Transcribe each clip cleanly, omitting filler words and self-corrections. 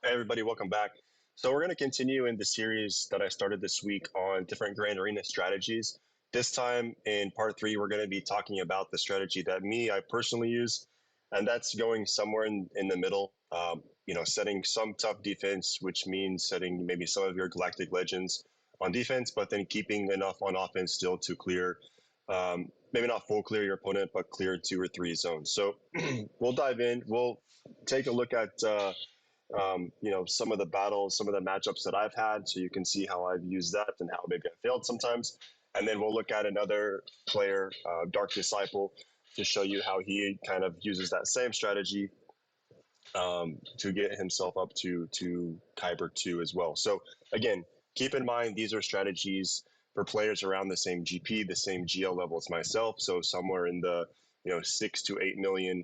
Hey everybody, welcome back. So we're going to continue in the series that I started this week on different Grand Arena strategies. This time in part three, we're going to be talking about the strategy that I personally use, and that's going somewhere in the middle. Setting some tough defense, which means setting maybe some of your Galactic Legends on defense, but then keeping enough on offense still to clear, maybe not full clear your opponent, but clear two or three zones. So we'll dive in. We'll take a look at some of the battles, some of the matchups that I've had, so you can see how I've used that and how maybe I failed sometimes. And then we'll look at another player, Dark Disciple, to show you how he kind of uses that same strategy to get himself up to Kyber 2 as well. So again, keep in mind these are strategies for players around the same GP, the same GL level as myself. So somewhere in the 6 to 8 million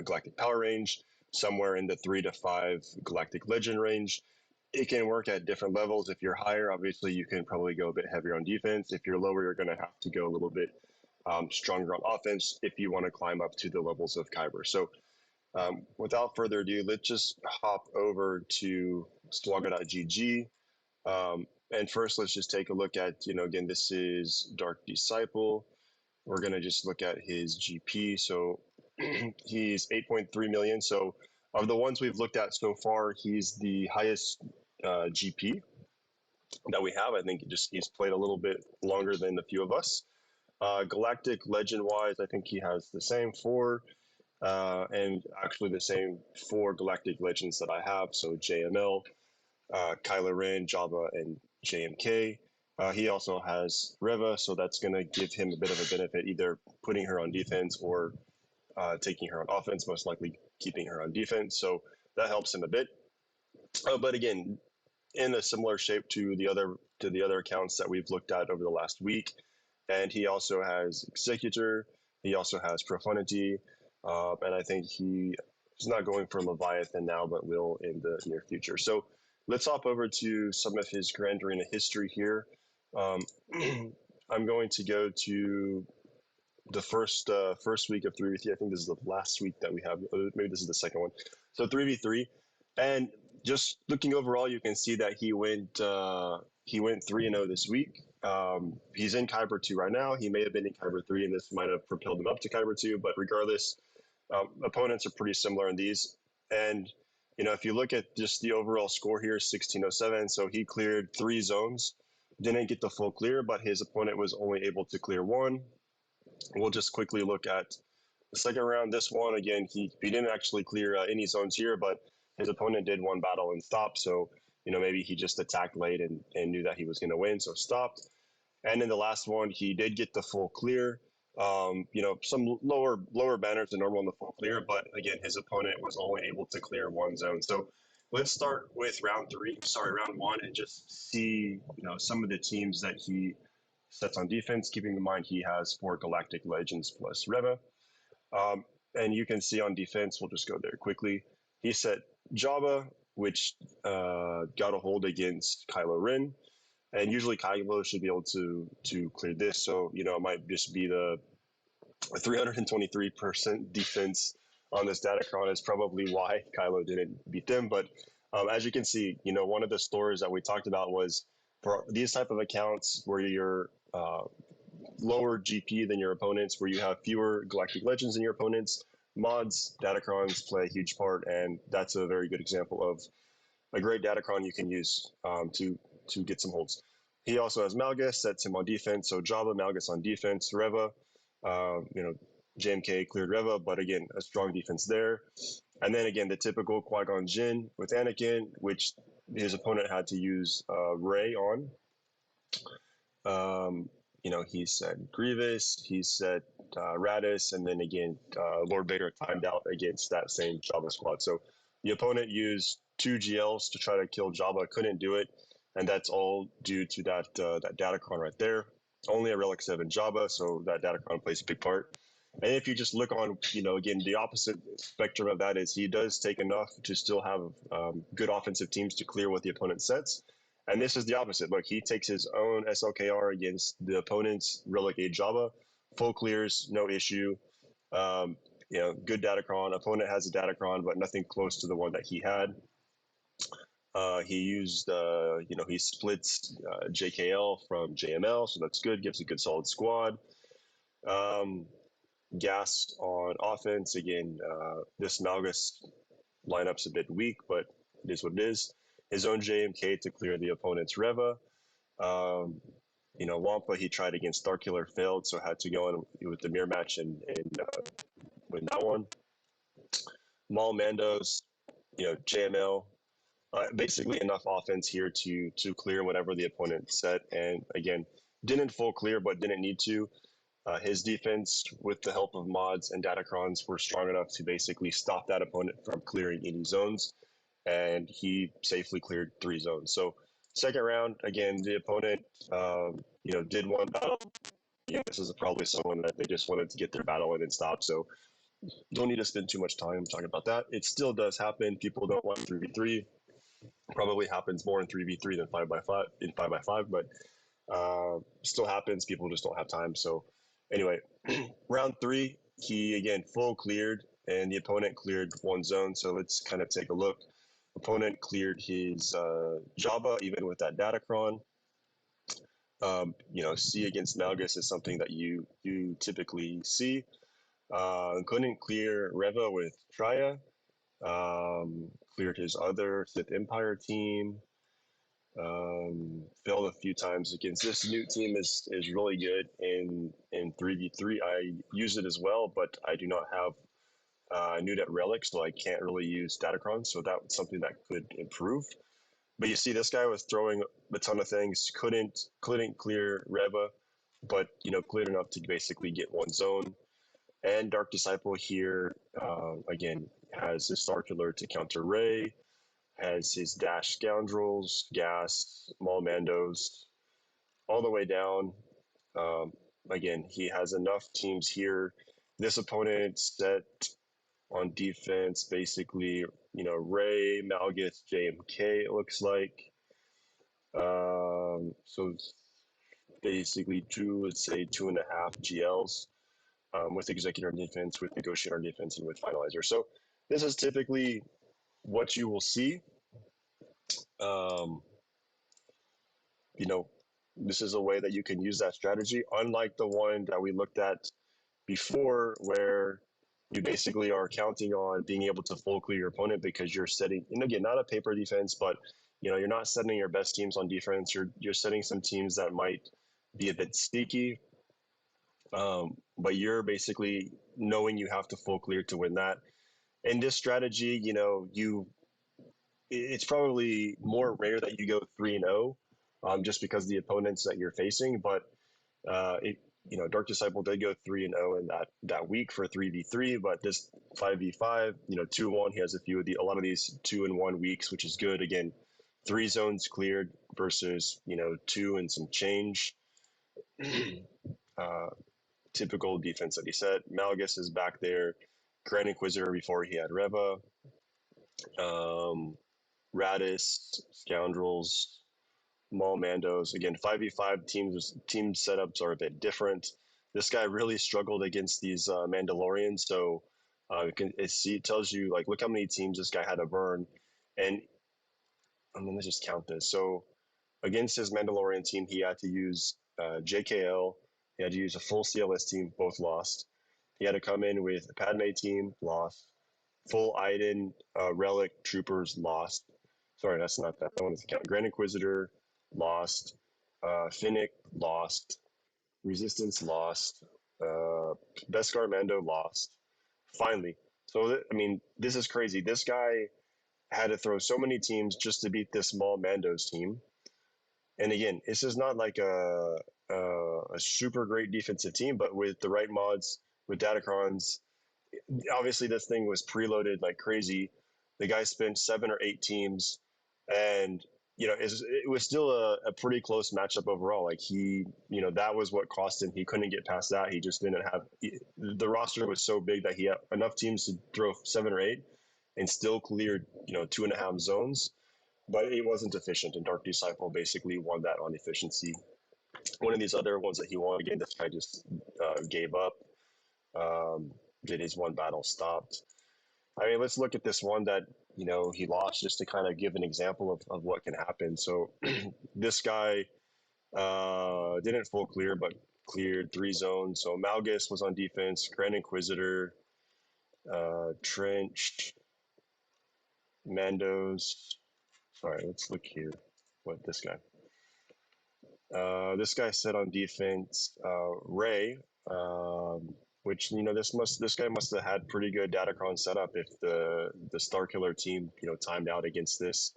galactic power range, somewhere in the 3 to 5 galactic legend range. It can work at different levels. If you're higher, obviously you can probably go a bit heavier on defense. If you're lower, you're going to have to go a little bit stronger on offense if you want to climb up to the levels of Kyber. So without further ado, let's just hop over to SWGOH.gg. And first, let's just take a look at, again, this is Dark Disciple. We're going to just look at his GP. So he's 8.3 million. So of the ones we've looked at so far, he's the highest GP that we have. I think he's played a little bit longer than a few of us. Galactic Legend wise, I think he has the same four, and actually the same four Galactic Legends that I have. So JML, Kylo Ren, Jabba, and JMK. He also has Reva, so that's going to give him a bit of a benefit, either putting her on defense or taking her on offense, most likely keeping her on defense. So that helps him a bit. But again, in a similar shape to the other accounts that we've looked at over the last week. And he also has Executor. He also has Profundity, and I think he's not going for Leviathan now, but will in the near future. So let's hop over to some of his Grand Arena history here. Um, I'm going to go to the first week of 3v3. I think this is the last week that we have. Maybe this is the second one. So 3v3, and just looking overall, you can see that he went 3-0 this week. He's in Kyber 2 right now. He may have been in Kyber 3, and this might have propelled him up to Kyber 2. But regardless, opponents are pretty similar in these. And if you look at just the overall score here, 1607. So he cleared three zones, didn't get the full clear, but his opponent was only able to clear one. We'll just quickly look at the second round. This one, again, he didn't actually clear any zones here, but his opponent did one battle and stopped. So, maybe he just attacked late and knew that he was going to win, so stopped. And in the last one, he did get the full clear. Some lower banners than normal in the full clear, but again, his opponent was only able to clear one zone. So let's start with round one, and just see some of the teams that he sets on defense. Keeping in mind he has four Galactic Legends plus Reva. Um, and you can see on defense, we'll just go there quickly. He set Jabba, which got a hold against Kylo Ren. And usually Kylo should be able to clear this. So, it might just be the 323% defense on this Datacron is probably why Kylo didn't beat them. But as you can see, one of the stories that we talked about was for these type of accounts where you're lower GP than your opponents, where you have fewer Galactic Legends than your opponents, mods, Datacrons play a huge part, and that's a very good example of a great Datacron you can use to get some holds. He also has Malgus, sets him on defense. So Jabba, Malgus on defense, Reva, JMK cleared Reva, but again, a strong defense there. And then again, the typical Qui-Gon Jinn with Anakin, which his opponent had to use Rey on. He said Grievous, he said Radis, and then again, Lord Vader timed out against that same Jabba squad. So the opponent used two GLs to try to kill Jabba, couldn't do it, and that's all due to that Datacron right there. Only a Relic 7 Jabba, so that Datacron plays a big part. And if you just look on, again, the opposite spectrum of that is he does take enough to still have good offensive teams to clear what the opponent sets. And this is the opposite. Look, he takes his own SLKR against the opponent's Relic 8 Jabba, full clears, no issue. Good Datacron. Opponent has a Datacron, but nothing close to the one that he had. He used, he splits JKL from JML, so that's good. Gives a good solid squad. Gas on offense again. This Malgus lineup's a bit weak, but it is what it is. His own JMK to clear the opponent's Reva. Um, Wampa he tried against Starkiller, failed, so had to go in with the mirror match and win that one. Maul Mandos, JML, basically enough offense here to clear whatever the opponent set. And again, didn't full clear, but didn't need to. His defense, with the help of mods and datacrons, were strong enough to basically stop that opponent from clearing any zones, and he safely cleared 3 zones. So second round, again, the opponent, did one battle. This is probably someone that they just wanted to get their battle in and stop. So don't need to spend too much time talking about that. It still does happen. People don't want 3v3. Probably happens more in 3v3 than 5x5 in 5x5, but still happens. People just don't have time. So anyway, round 3, he again full cleared, and the opponent cleared 1 zone. So let's kind of take a look. Opponent cleared his Jabba even with that datacron. C against Malgus is something that you typically see. Couldn't clear Reva with Traya. Cleared his other Sith Empire team. Failed a few times against this new team is really good in 3v3. I use it as well, but I do not have Nudet Relic, so I can't really use Datacron. So that's something that could improve. But you see, this guy was throwing a ton of things, couldn't clear Reva, but cleared enough to basically get 1 zone. And Dark Disciple here again has his Star Killer to counter Ray, has his Dash Scoundrels, Gas, Maul Mandos, all the way down. Again, he has enough teams here. This opponent set on defense, basically, Ray, Malgus, JMK, it looks like. So basically let's say 2.5 GLs with Executor on defense, with Negotiator on defense, and with Finalizer. So this is typically what you will see. Um, this is a way that you can use that strategy, unlike the one that we looked at before, where you basically are counting on being able to full clear your opponent because you're setting, again, not a paper defense, but you're not setting your best teams on defense. You're setting some teams that might be a bit sneaky, but you're basically knowing you have to full clear to win that. In this strategy, it's probably more rare that you go 3-0, just because the opponents that you're facing. But Dark Disciple did go 3-0 in that week for 3v3, but this 5v5, 2-1, he has a lot of these 2-1 weeks, which is good. Again, 3 zones cleared versus 2 and some change. Typical defense that he set. Malgus is back there. Grand Inquisitor before he had Reva. Radis, Scoundrels, Maul Mandos. Again, 5v5 team setups are a bit different. This guy really struggled against these Mandalorians, so it tells you, like, look how many teams this guy had to burn. And let's just count this. So against his Mandalorian team, he had to use JKL. He had to use a full CLS team, both lost. He had to come in with a Padme team, lost. Full Iden, Relic, Troopers, lost. Sorry, that's not that. That one is count. Grand Inquisitor, lost. Finnick, lost. Resistance, lost. Beskar Mando, lost. Finally. So, this is crazy. This guy had to throw so many teams just to beat this small Mando's team. And again, this is not like a super great defensive team, but with the right mods, with Datacrons, obviously this thing was preloaded like crazy. The guy spent 7 or 8 teams, and it was still a pretty close matchup overall. Like that was what cost him. He couldn't get past that. He just didn't have the roster was so big that he had enough teams to throw 7 or 8 and still cleared 2.5 zones, but it wasn't efficient. And Dark Disciple basically won that on efficiency. One of these other ones that he won again, this guy just gave up. Did his one battle stopped. Let's look at this one that he lost, just to kind of give an example of what can happen. So this guy didn't full clear, but cleared 3 zones. So Malgus was on defense, Grand Inquisitor, Trench, Mandos. Sorry, let's look here. What this guy? This guy said on defense, Ray, which this guy must have had pretty good Datacron setup if the Star Killer team timed out against this.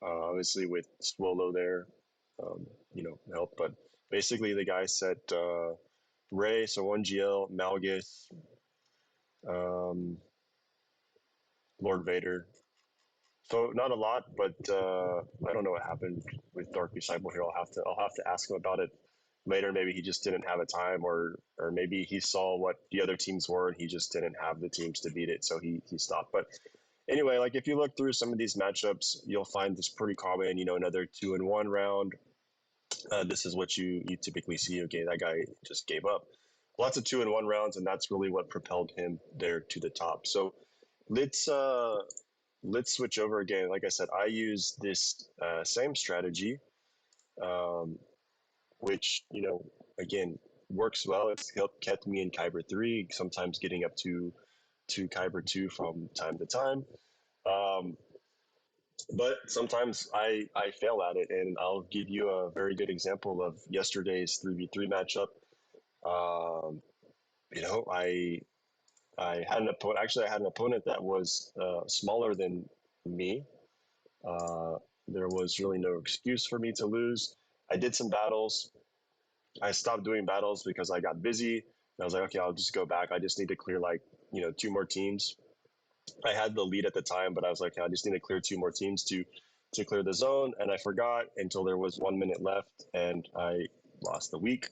Obviously with Swolo there, help. But basically the guy said Ray, so 1GL, Malgus, um, Lord Vader. So not a lot, but I don't know what happened with Dark Disciple here. I'll have to ask him about it later. Maybe he just didn't have a time, or maybe he saw what the other teams were and he just didn't have the teams to beat it, so he stopped. But anyway, like if you look through some of these matchups, you'll find this pretty common. Another 2-in-1 round. This is what you typically see. Okay, that guy just gave up. Lots of 2-in-1 rounds, and that's really what propelled him there to the top. So let's switch over again. Like I said, I use this same strategy, um, which again works well. It's kept me in Kyber 3, sometimes getting up to Kyber 2 from time to time. But sometimes I fail at it, and I'll give you a very good example of yesterday's 3v3 matchup. Um, I had an opponent. Actually, I had an opponent that was smaller than me. Uh, there was really no excuse for me to lose. I did some battles. I stopped doing battles because I got busy. I was like, okay, I'll just go back. I just need to clear like 2 more teams. I had the lead at the time, but I was like, I just need to clear 2 more teams to clear the zone, and I forgot until there was 1 minute left, and I lost the week.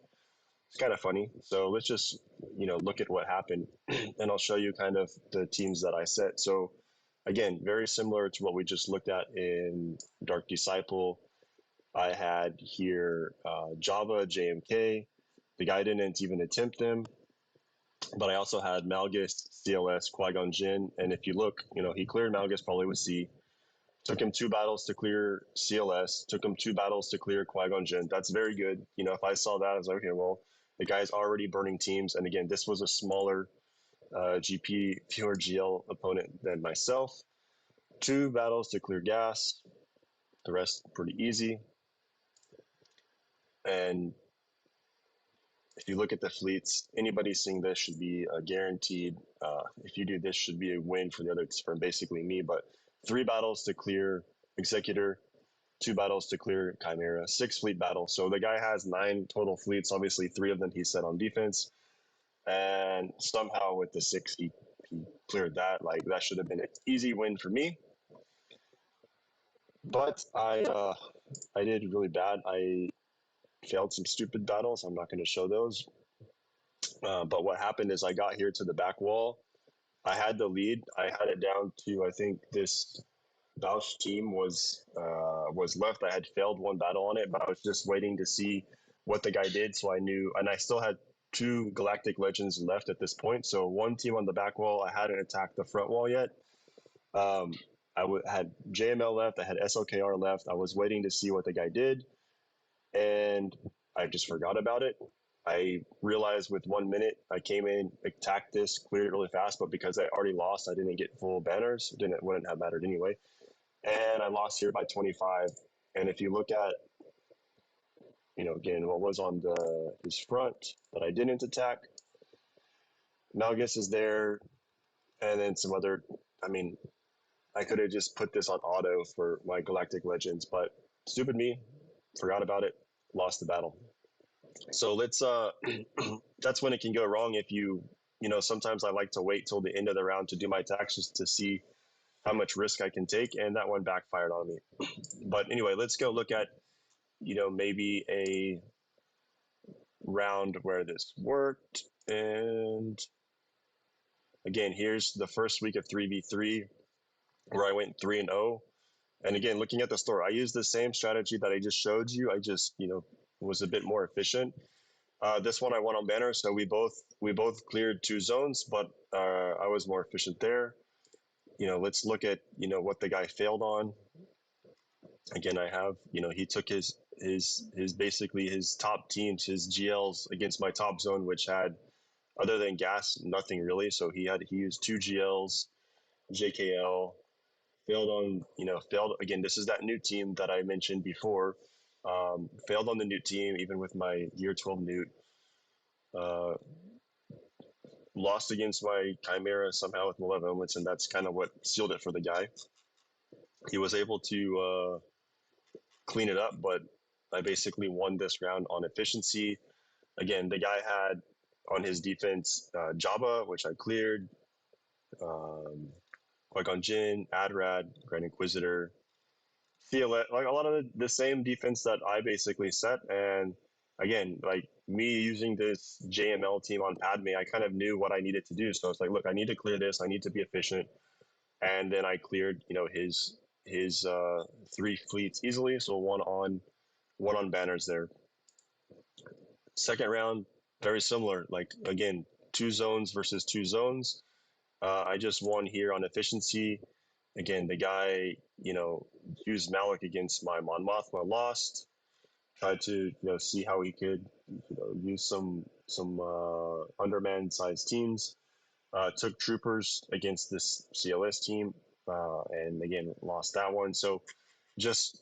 It's kind of funny. So let's just look at what happened, and I'll show you kind of the teams that I set. So again, very similar to what we just looked at in Dark Disciple. I had here Java, JMK. The guy didn't even attempt them, but I also had Malgus, CLS, Qui-Gon Jinn, and if you look, he cleared Malgus probably with C. Took him 2 battles to clear CLS. Took him 2 battles to clear Qui-Gon Jinn. That's very good. If I saw that, I was like, okay, well, the guy's already burning teams. And again, this was a smaller GP, fewer GL opponent than myself. 2 battles to clear gas. The rest pretty easy. And if you look at the fleets, anybody seeing this should be guaranteed. If you do this, should be a win for the other, for basically me. But 3 battles to clear Executor, 2 battles to clear Chimera, 6 fleet battles. So the guy has 9 total fleets. Obviously, 3 of them he set on defense, and somehow with the 6 he cleared that. Like that should have been an easy win for me. But I did really bad. I failed some stupid battles. I'm not going to show those. But what happened is I got here to the back wall. I had the lead. I had it down to, I think this Bausch team was left. I had failed 1 battle on it, but I was just waiting to see what the guy did. So I knew, and I still had 2 Galactic Legends left at this point. So 1 team on the back wall. I hadn't attacked the front wall yet. Had JML left. I had SLKR left. I was waiting to see what the guy did, and I just forgot about it. I realized with 1 minute, I came in, attacked this, cleared it really fast, but because I already lost, I didn't get full banners. Wouldn't have mattered anyway. And I lost here by 25. And if you look at, again, what was on his front that I didn't attack, Malgus is there, and then some other, I could have just put this on auto for my Galactic Legends, but stupid me, forgot about it, lost the battle. So let's that's when it can go wrong if sometimes I like to wait till the end of the round to do my attacks just to see how much risk I can take, and that one backfired on me. But anyway, let's go look at maybe a round where this worked. And again, here's the first week of 3v3 where I went 3-0. And again, looking at the store, I used the same strategy that I just showed you. I just was a bit more efficient. This one I won on banner, so we both cleared 2 zones, but I was more efficient there. let's look at what the guy failed on. Again, I have he took his basically his top teams, his GLs against my top zone, which had other than gas nothing really. So he used two GLs, JKL, failed on failed again. This is that new team that I mentioned before. Failed on the new team even with my year 12 newt. Uh, Lost against my Chimera somehow with Malevolence, and that's kind of what sealed it for the guy. He was able to clean it up, but I basically won this round on efficiency. Again, the guy had on his defense Jabba, which I cleared, um, Qui-Gon Jinn, Adrad, Grand Inquisitor, Fiolet, like a lot of the same defense that I basically set. And again, like me using this JML team on Padme, I kind of knew what I needed to do. So it's like, look, I need to clear this. I need to be efficient. And then I cleared, his three fleets easily. So one on banners there. Second round, very similar. Like again, two zones versus two zones. I just won here on efficiency. Again, the guy, used Malik against my Mon Mothma, lost. Tried to, see how he could, use some underman sized teams. Took troopers against this CLS team, and again lost that one. So just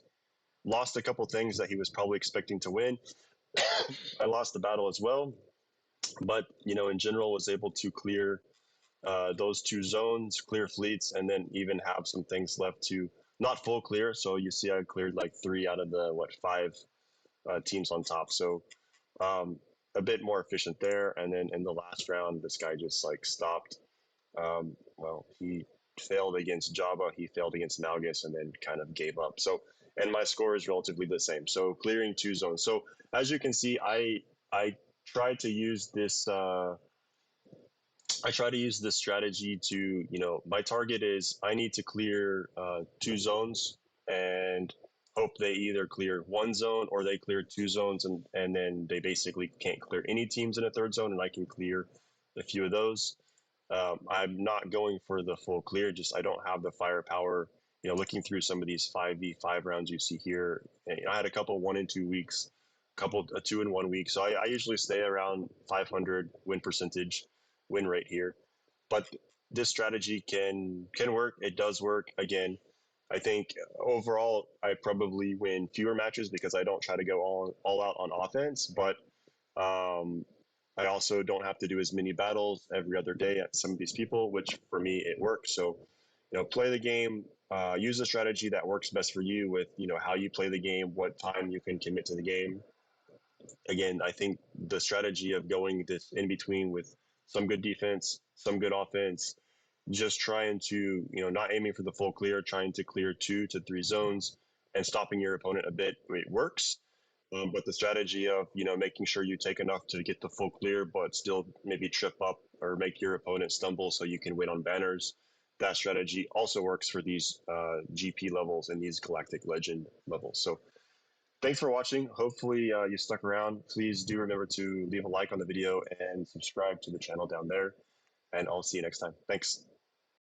lost a couple things that he was probably expecting to win. I lost the battle as well, but in general was able to clear those two zones, clear fleets, and then even have some things left to not full clear. So you see, I cleared like 3 out of the five teams on top. So um, a bit more efficient there. And then in the last round, this guy just like stopped. Well, he failed against Java, he failed against Malgus, and then kind of gave up. So, and my score is relatively the same. So clearing two zones. So as you can see, I tried to use this. I try to use this strategy to, my target is I need to clear two zones and hope they either clear one zone or they clear two zones, and then they basically can't clear any teams in a third zone, and I can clear a few of those. I'm not going for the full clear, just I don't have the firepower. Looking through some of these 5v5 rounds you see here, I had a couple 1 and 2 weeks, couple a 2 and 1 week. So I usually stay around 500 win percentage, win rate here. But this strategy can work. It does work. Again, I think overall I probably win fewer matches because I don't try to go all out on offense, but um, I also don't have to do as many battles every other day at some of these people, which for me it works. So, play the game, use a strategy that works best for you with how you play the game, what time you can commit to the game. Again, I think the strategy of going this in between with some good defense, some good offense, just trying to, not aiming for the full clear, trying to clear 2 to 3 zones and stopping your opponent a bit, it works. But the strategy of, making sure you take enough to get the full clear, but still maybe trip up or make your opponent stumble so you can win on banners, that strategy also works for these GP levels and these Galactic Legend levels. So thanks for watching. Hopefully you stuck around. Please do remember to leave a like on the video and subscribe to the channel down there. And I'll see you next time. Thanks.